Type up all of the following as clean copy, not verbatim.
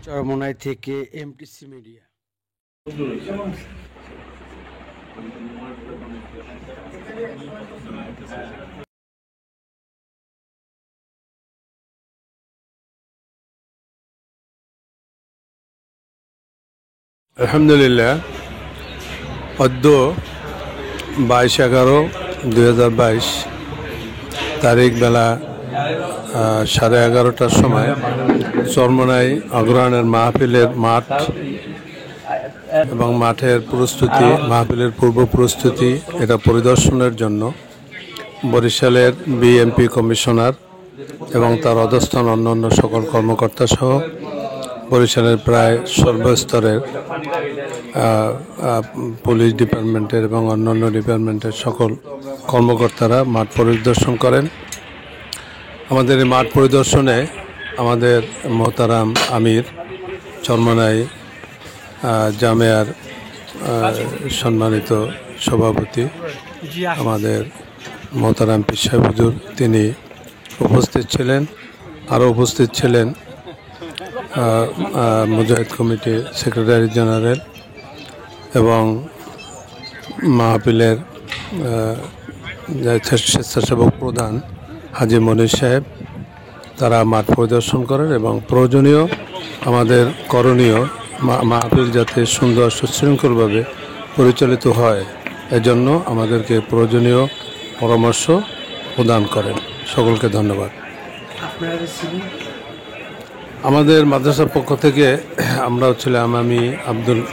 চরমোনাই থেকে MTC media. আলহামদুলিল্লাহ, অদ্য 22/11/2022 তারিখ বেলা 11:30টার সময় চরমোনাই অগ্রহায়ণের মাহফিলের মাঠ এবং মাঠের প্রস্তুতি, মাহফিলের পূর্ব প্রস্তুতি এটা পরিদর্শনের জন্য বরিশালের বিএমপি কমিশনার এবং তার অধস্তন অন্যান্য সকল কর্মকর্তা সহ বরিশালের প্রায় সর্বস্তরের পুলিশ ডিপার্টমেন্টের এবং অন্যান্য ডিপার্টমেন্টের সকল কর্মকর্তারা মাঠ পরিদর্শন করেন। আমাদের এই মাঠ পরিদর্শনে আমাদের মোহতারাম আমির, চরমোনাই জামেয়ার সম্মানিত সভাপতি আমাদের মোহতারাম পীর সাহেব হুজুর, তিনি উপস্থিত ছিলেন। আরও উপস্থিত ছিলেন মুজাহিদ কমিটির সেক্রেটারি জেনারেল এবং মাহফিলের স্বেচ্ছাসেবক প্রধান হাজি মনির সাহেব। তারা মাঠ পরিদর্শন করেন এবং প্রয়োজনীয় আমাদের করণীয় মাহফিল যাতে সুন্দর সুশৃঙ্খলভাবে পরিচালিত হয় এজন্য আমাদেরকে প্রয়োজনীয় পরামর্শ প্রদান করেন। সকলকে ধন্যবাদ। আমাদের মাদ্রাসার পক্ষ থেকে আমরা ছিলাম, আমি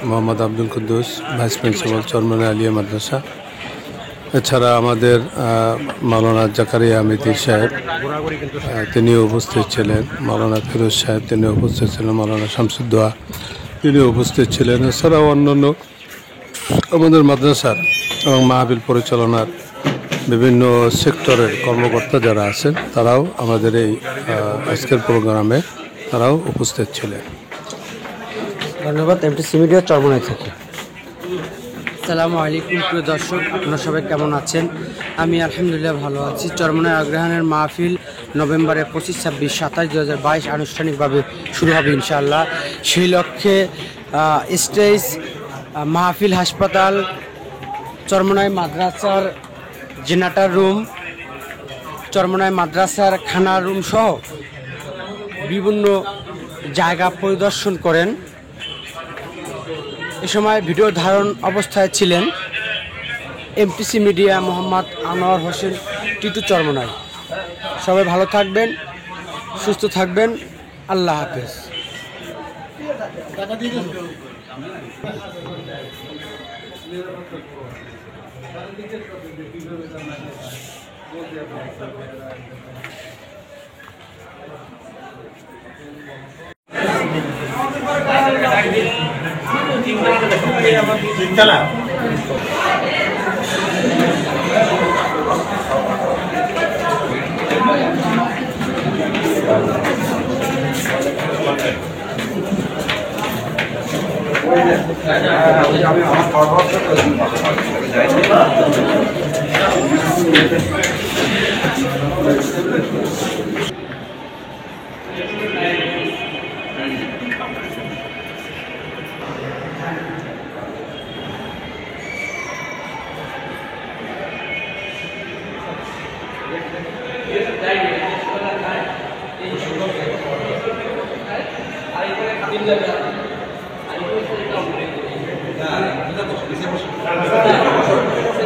মোহাম্মদ আব্দুল কুদ্দুস, ভাইস প্রিন্সিপাল চরমোনাই আলিয়া মাদ্রাসা। এছাড়া আমাদের মাওলানা জাকারিয়া আমিতি সাহেব তিনিও উপস্থিত ছিলেন, মাওলানা ফিরোজ সাহেব তিনিও উপস্থিত ছিলেন, মাওলানা শামসুদ্দোয়া তিনিও উপস্থিত ছিলেন। এছাড়াও অন্যান্য আমাদের মাদ্রাসার এবং মাহফিল পরিচালনার বিভিন্ন সেক্টরের কর্মকর্তা যারা আছেন তারাও আমাদের এই আজকের প্রোগ্রামে তারাও উপস্থিত ছিলেন। ধন্যবাদ। এমটিসি মিডিয়া চরমোনাই থেকে। আসসালামু আলাইকুম প্রিয় দর্শক, আপনারা সবাই কেমন আছেন? আমি আলহামদুলিল্লাহ ভালো আছি। চরমোনাই অগ্রহায়ণের মাহফিল নভেম্বরের 25, 26, 27, 2022 আনুষ্ঠানিকভাবে শুরু হবে ইনশাআল্লাহ। সেই লক্ষ্যে স্টেজ, মাহফিল হাসপাতাল, চরমোনাই মাদ্রাসার জেনারেটর রুম, চরমোনাই মাদ্রাসার খানা রুম সহ বিভিন্ন জায়গা পরিদর্শন করেন। এ সময় ভিডিও ধারণ অবস্থায় ছিলেন এমটিসি মিডিয়া মোহাম্মদ আনোয়ার হোসেন টিটু চরমোনাই। সবাই ভালো থাকবেন, সুস্থ থাকবেন। আল্লাহ হাফেজ।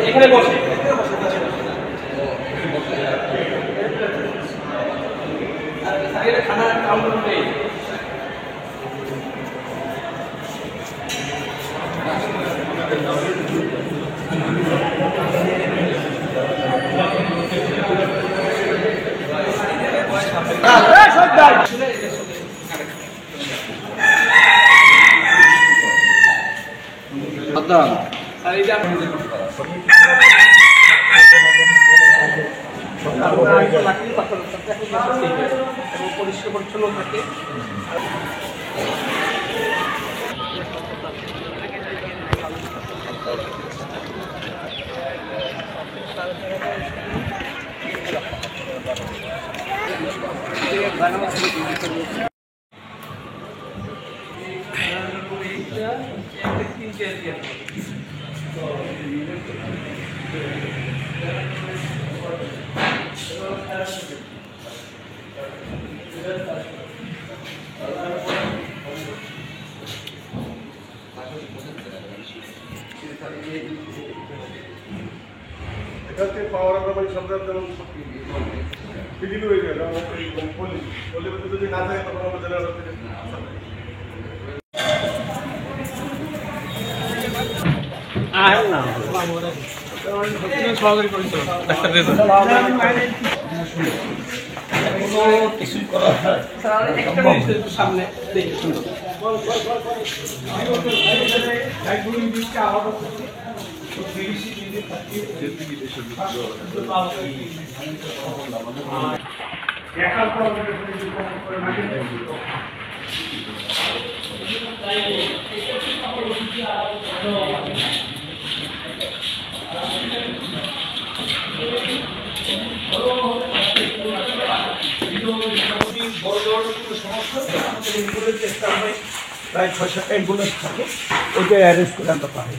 এখানে বসে খানা কাউন্টার নেই। পরিষ্কার পরিচ্ছন্ন থাকে। এখানে পাওয়ার আমরা মানে সব যেমন ফিলিং হয়ে গেল বলে যদি না থাকে তখন আমরা জেনারেল সহকারী পরিচালক ডাক্তার রেজা কিছুই করা হয় সামনে দেখে সুন্দর প্রায় ৬-৭ অ্যাম্বুলেন্স থাকে ওইটাই অ্যারেস্ট করে আনতে পারে।